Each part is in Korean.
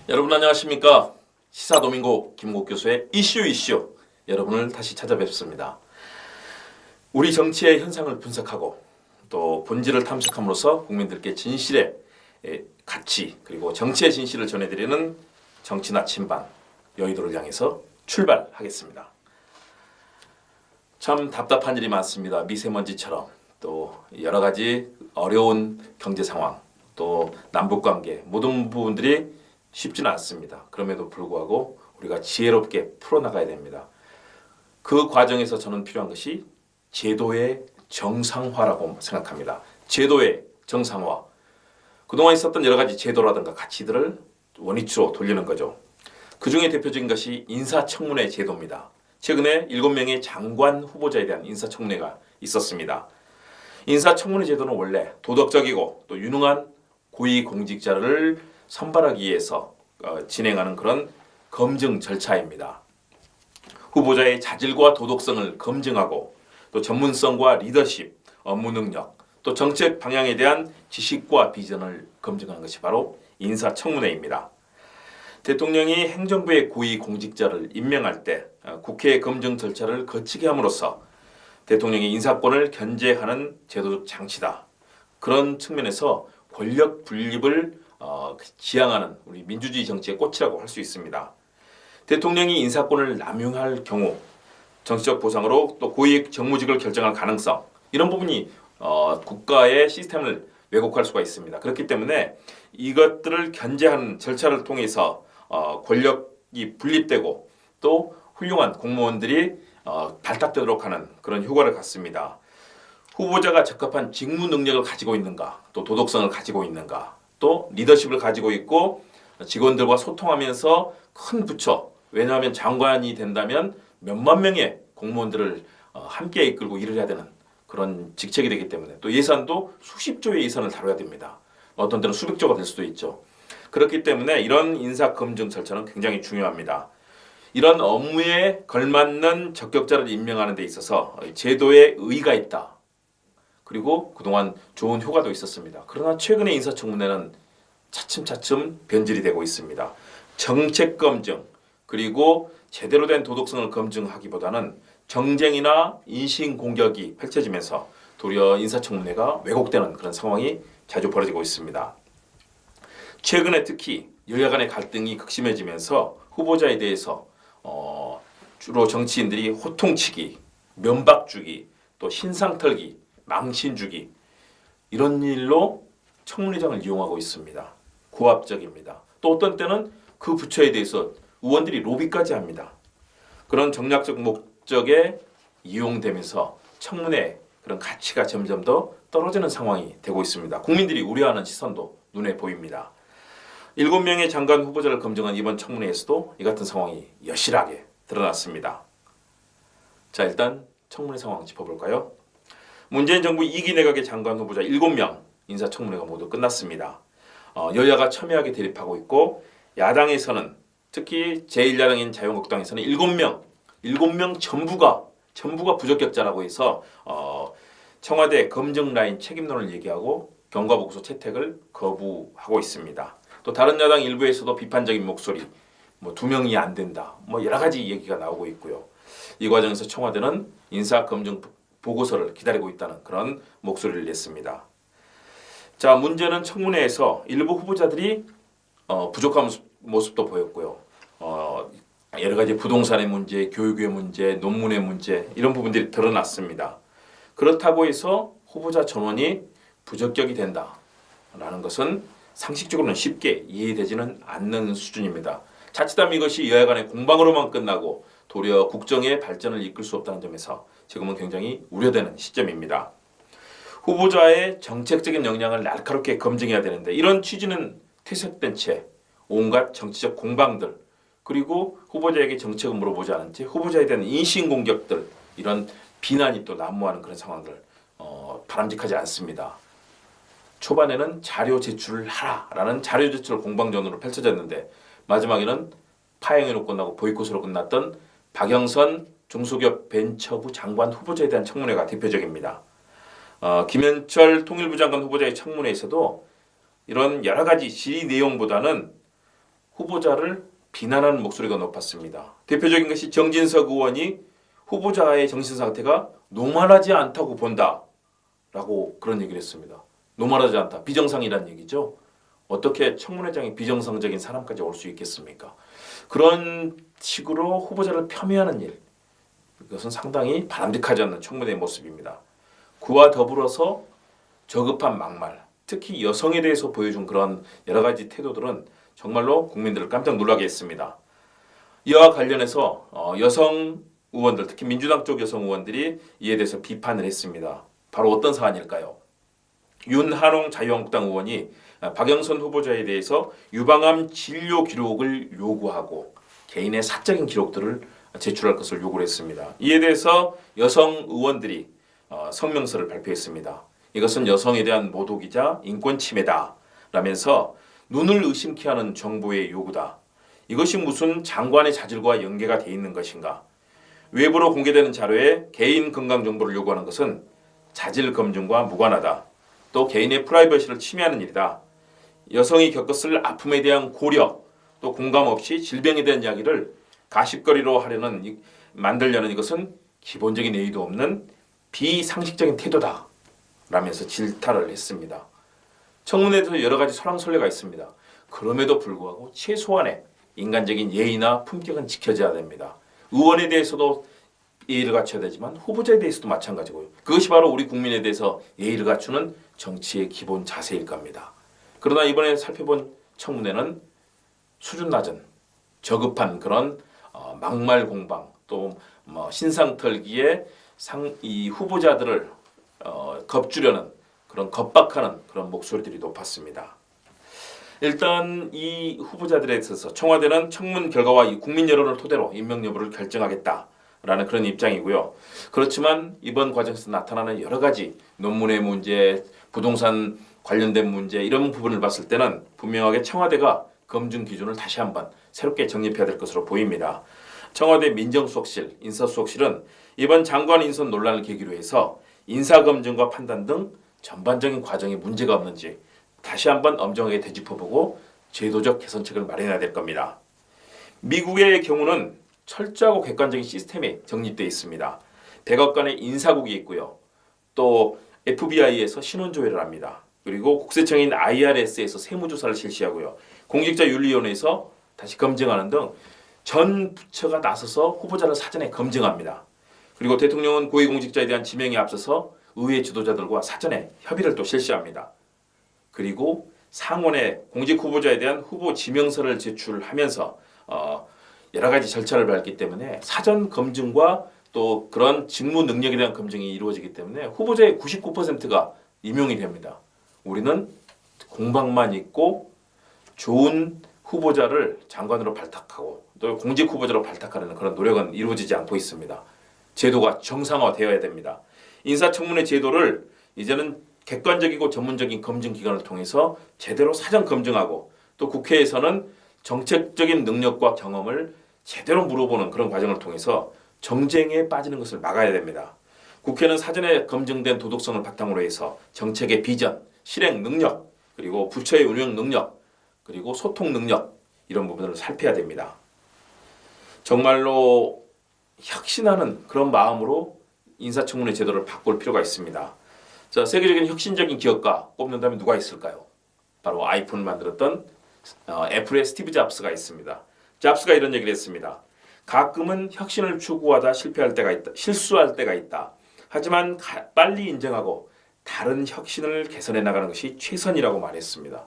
여러분 안녕하십니까? 시사도민고 김국 교수의 이슈 여러분을 다시 찾아뵙습니다. 우리 정치의 현상을 분석하고 또 본질을 탐색함으로써 국민들께 진실의 가치 그리고 정치의 진실을 전해드리는 정치 나침반 여의도를 향해서 출발하겠습니다. 참 답답한 일이 많습니다. 미세먼지처럼 또 여러 가지 어려운 경제 상황 또 남북관계 모든 부분들이 쉽지는 않습니다. 그럼에도 불구하고 우리가 지혜롭게 풀어나가야 됩니다. 그 과정에서 저는 필요한 것이 제도의 정상화라고 생각합니다. 제도의 정상화. 그동안 있었던 여러 가지 제도라든가 가치들을 원위치로 돌리는 거죠. 그 중에 대표적인 것이 인사청문회 제도입니다. 최근에 7명의 장관 후보자에 대한 인사청문회가 있었습니다. 인사청문회 제도는 원래 도덕적이고 또 유능한 고위공직자를 선발하기 위해서 진행하는 그런 검증 절차입니다. 후보자의 자질과 도덕성을 검증하고 또 전문성과 리더십, 업무 능력, 또 정책 방향에 대한 지식과 비전을 검증하는 것이 바로 인사청문회입니다. 대통령이 행정부의 고위공직자를 임명할 때 국회 검증 절차를 거치게 함으로써 대통령의 인사권을 견제하는 제도적 장치다. 그런 측면에서 권력 분립을 지향하는 우리 민주주의 정치의 꽃이라고 할 수 있습니다. 대통령이 인사권을 남용할 경우 정치적 보상으로 또 고위 정무직을 결정할 가능성 이런 부분이 국가의 시스템을 왜곡할 수가 있습니다. 그렇기 때문에 이것들을 견제하는 절차를 통해서 권력이 분립되고 또 훌륭한 공무원들이 발탁되도록 하는 그런 효과를 갖습니다. 후보자가 적합한 직무 능력을 가지고 있는가 또 도덕성을 가지고 있는가 또 리더십을 가지고 있고 직원들과 소통하면서 큰 부처 왜냐하면 장관이 된다면 몇만 명의 공무원들을 함께 이끌고 일을 해야 되는 그런 직책이 되기 때문에 또 예산도 수십 조의 예산을 다뤄야 됩니다. 어떤 때는 수백 조가 될 수도 있죠. 그렇기 때문에 이런 인사 검증 절차는 굉장히 중요합니다. 이런 업무에 걸맞는 적격자를 임명하는 데 있어서 제도에 의의가 있다. 그리고 그동안 좋은 효과도 있었습니다. 그러나 최근의 인사청문회는 차츰차츰 변질이 되고 있습니다. 정책 검증 그리고 제대로 된 도덕성을 검증하기보다는 정쟁이나 인신공격이 펼쳐지면서 도리어 인사청문회가 왜곡되는 그런 상황이 자주 벌어지고 있습니다. 최근에 특히 여야 간의 갈등이 극심해지면서 후보자에 대해서 주로 정치인들이 호통치기, 면박주기, 또 신상털기 망신주기 이런 일로 청문회장을 이용하고 있습니다. 고압적입니다. 또 어떤 때는 그 부처에 대해서 의원들이 로비까지 합니다. 그런 정략적 목적에 이용되면서 청문회 그런 가치가 점점 더 떨어지는 상황이 되고 있습니다. 국민들이 우려하는 시선도 눈에 보입니다. 7명의 장관 후보자를 검증한 이번 청문회에서도 이 같은 상황이 여실하게 드러났습니다. 자, 일단 청문회 상황 짚어볼까요? 문재인 정부 2기 내각의 장관 후보자 7명 인사청문회가 모두 끝났습니다. 여야가 첨예하게 대립하고 있고 야당에서는 특히 제1야당인 자유한국당에서는 7명 전부가 부적격자라고 해서 청와대 검증 라인 책임론을 얘기하고 경과보고서 채택을 거부하고 있습니다. 또 다른 야당 일부에서도 비판적인 목소리 2명이 안 된다 여러 가지 얘기가 나오고 있고요. 이 과정에서 청와대는 인사검증 보고서를 기다리고 있다는 그런 목소리를 냈습니다. 자, 문제는 청문회에서 일부 후보자들이 부족한 모습도 보였고요. 여러 가지 부동산의 문제, 교육의 문제, 논문의 문제 이런 부분들이 드러났습니다. 그렇다고 해서 후보자 전원이 부적격이 된다라는 것은 상식적으로는 쉽게 이해되지는 않는 수준입니다. 자칫하면 이것이 여야 간의 공방으로만 끝나고 도리어 국정의 발전을 이끌 수 없다는 점에서 지금은 굉장히 우려되는 시점입니다. 후보자의 정책적인 역량을 날카롭게 검증해야 되는데 이런 취지는 퇴색된 채 온갖 정치적 공방들 그리고 후보자에게 정책을 물어보지 않은 채 후보자에 대한 인신공격들 이런 비난이 또 난무하는 그런 상황들 바람직하지 않습니다. 초반에는 자료 제출을 하라라는 자료 제출 공방전으로 펼쳐졌는데 마지막에는 파행으로 끝나고 보이콧으로 끝났던 박영선 중소기업 벤처부 장관 후보자에 대한 청문회가 대표적입니다. 김현철 통일부 장관 후보자의 청문회에서도 이런 여러 가지 질의 내용보다는 후보자를 비난하는 목소리가 높았습니다. 대표적인 것이 정진석 의원이 후보자의 정신 상태가 노멀하지 않다고 본다라고 그런 얘기를 했습니다. 노멀하지 않다, 비정상이라는 얘기죠. 어떻게 청문회장에 비정상적인 사람까지 올 수 있겠습니까? 그런 식으로 후보자를 폄훼하는 일, 이것은 상당히 바람직하지 않는 청문회의 모습입니다. 그와 더불어서 저급한 막말, 특히 여성에 대해서 보여준 그런 여러 가지 태도들은 정말로 국민들을 깜짝 놀라게 했습니다. 이와 관련해서 여성 의원들, 특히 민주당 쪽 여성 의원들이 이에 대해서 비판을 했습니다. 바로 어떤 사안일까요? 윤한홍 자유한국당 의원이 박영선 후보자에 대해서 유방암 진료 기록을 요구하고 개인의 사적인 기록들을 제출할 것을 요구를 했습니다. 이에 대해서 여성 의원들이 성명서를 발표했습니다. 이것은 여성에 대한 모독이자 인권 침해다 라면서 눈을 의심케 하는 정부의 요구다. 이것이 무슨 장관의 자질과 연계가 돼 있는 것인가? 외부로 공개되는 자료에 개인 건강 정보를 요구하는 것은 자질 검증과 무관하다. 또 개인의 프라이버시를 침해하는 일이다. 여성이 겪었을 아픔에 대한 고려, 또 공감 없이 질병에 대한 이야기를 가십거리로 만들려는 이것은 기본적인 예의도 없는 비상식적인 태도다 라면서 질타를 했습니다. 청문회에서 여러 가지 설왕설래가 있습니다. 그럼에도 불구하고 최소한의 인간적인 예의나 품격은 지켜져야 됩니다. 의원에 대해서도 예의를 갖춰야 되지만 후보자에 대해서도 마찬가지고요. 그것이 바로 우리 국민에 대해서 예의를 갖추는 정치의 기본 자세일 겁니다. 그러나 이번에 살펴본 청문회는 수준 낮은 저급한 그런 막말 공방, 또 신상 털기에 이 후보자들을 겁주려는 그런 겁박하는 그런 목소리들이 높았습니다. 일단 이 후보자들에 있어서 청와대는 청문 결과와 이 국민 여론을 토대로 임명 여부를 결정하겠다라는 그런 입장이고요. 그렇지만 이번 과정에서 나타나는 여러 가지 논문의 문제, 부동산 관련된 문제 이런 부분을 봤을 때는 분명하게 청와대가 검증 기준을 다시 한번 새롭게 정립해야 될 것으로 보입니다. 청와대 민정수석실, 인사수석실은 이번 장관 인선 논란을 계기로 해서 인사검증과 판단 등 전반적인 과정에 문제가 없는지 다시 한번 엄정하게 되짚어보고 제도적 개선책을 마련해야 될 겁니다. 미국의 경우는 철저하고 객관적인 시스템이 정립되어 있습니다. 백악관의 인사국이 있고요. 또 FBI에서 신원조회를 합니다. 그리고 국세청인 IRS에서 세무조사를 실시하고요. 공직자윤리위원회에서 다시 검증하는 등 전 부처가 나서서 후보자를 사전에 검증합니다. 그리고 대통령은 고위공직자에 대한 지명에 앞서서 의회 지도자들과 사전에 협의를 또 실시합니다. 그리고 상원에 공직 후보자에 대한 후보 지명서를 제출하면서 여러 가지 절차를 밟기 때문에 사전 검증과 또 그런 직무 능력에 대한 검증이 이루어지기 때문에 후보자의 99%가 임용이 됩니다. 우리는 공방만 있고 좋은 후보자를 장관으로 발탁하고 또 공직 후보자로 발탁하려는 그런 노력은 이루어지지 않고 있습니다. 제도가 정상화되어야 됩니다. 인사청문회 제도를 이제는 객관적이고 전문적인 검증 기관을 통해서 제대로 사전 검증하고 또 국회에서는 정책적인 능력과 경험을 제대로 물어보는 그런 과정을 통해서 정쟁에 빠지는 것을 막아야 됩니다. 국회는 사전에 검증된 도덕성을 바탕으로 해서 정책의 비전, 실행 능력, 그리고 부처의 운영 능력, 그리고 소통 능력 이런 부분을 살펴야 됩니다. 정말로 혁신하는 그런 마음으로 인사청문회 제도를 바꿀 필요가 있습니다. 자, 세계적인 혁신적인 기업가 꼽는다면 누가 있을까요? 바로 아이폰을 만들었던 애플의 스티브 잡스가 있습니다. 잡스가 이런 얘기를 했습니다. 가끔은 혁신을 추구하다 실패할 때가 있다. 실수할 때가 있다. 하지만 빨리 인정하고 다른 혁신을 개선해 나가는 것이 최선이라고 말했습니다.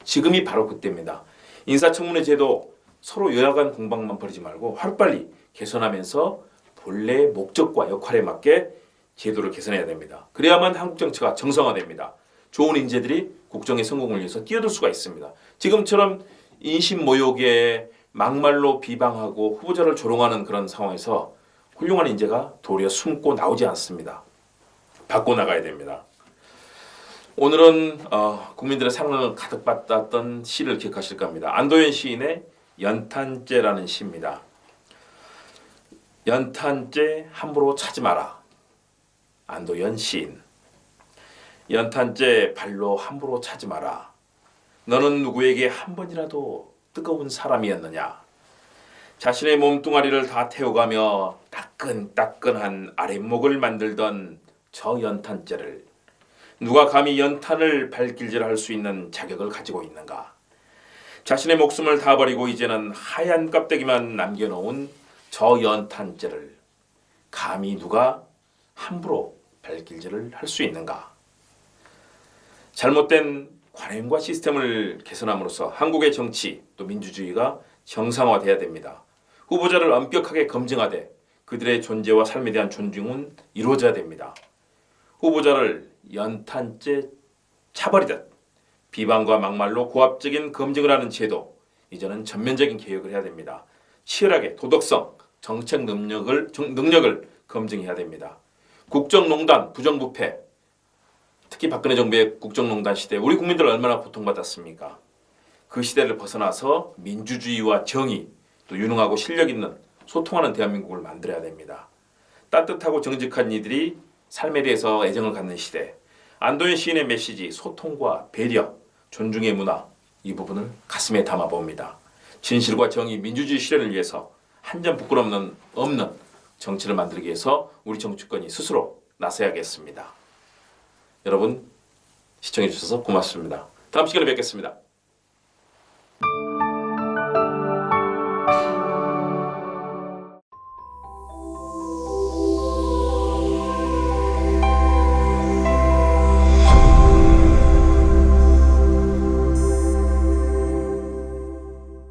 지금이 바로 그때입니다. 인사청문회 제도 서로 요약한 공방만 벌이지 말고 하루빨리 개선하면서 본래의 목적과 역할에 맞게 제도를 개선해야 됩니다. 그래야만 한국 정치가 정상화됩니다. 좋은 인재들이 국정의 성공을 위해서 뛰어들 수가 있습니다. 지금처럼 인신 모욕에 막말로 비방하고 후보자를 조롱하는 그런 상황에서 훌륭한 인재가 도리어 숨고 나오지 않습니다. 바꿔나가야 됩니다. 오늘은 국민들의 사랑을 가득 받았던 시를 기억하실 겁니다. 안도현 시인의 연탄재라는 시입니다. 연탄재 함부로 차지 마라. 안도현 시인. 연탄재 발로 함부로 차지 마라. 너는 누구에게 한 번이라도 뜨거운 사람이었느냐. 자신의 몸뚱아리를 다 태워가며 따끈따끈한 아랫목을 만들던 저 연탄재를 누가 감히 연탄을 발길질할 수 있는 자격을 가지고 있는가. 자신의 목숨을 다 버리고 이제는 하얀 껍데기만 남겨놓은 저 연탄재를 감히 누가 함부로 발길질을 할 수 있는가. 잘못된 관행과 시스템을 개선함으로써 한국의 정치 또 민주주의가 정상화돼야 됩니다. 후보자를 엄격하게 검증하되 그들의 존재와 삶에 대한 존중은 이루어져야 됩니다. 후보자를 연탄재 차버리듯 비방과 막말로 고압적인 검증을 하는 제도, 이제는 전면적인 개혁을 해야 됩니다. 치열하게 도덕성, 정책 능력을 검증해야 됩니다. 국정농단, 부정부패, 특히 박근혜 정부의 국정농단 시대 우리 국민들 얼마나 고통받았습니까? 그 시대를 벗어나서 민주주의와 정의, 또 유능하고 실력 있는 소통하는 대한민국을 만들어야 됩니다. 따뜻하고 정직한 이들이 삶에 대해서 애정을 갖는 시대, 안도현 시인의 메시지 소통과 배려, 존중의 문화, 이 부분을 가슴에 담아봅니다. 진실과 정의, 민주주의 실현을 위해서 한 점 부끄럼 없는 정치를 만들기 위해서 우리 정치권이 스스로 나서야겠습니다. 여러분 시청해 주셔서 고맙습니다. 다음 시간에 뵙겠습니다.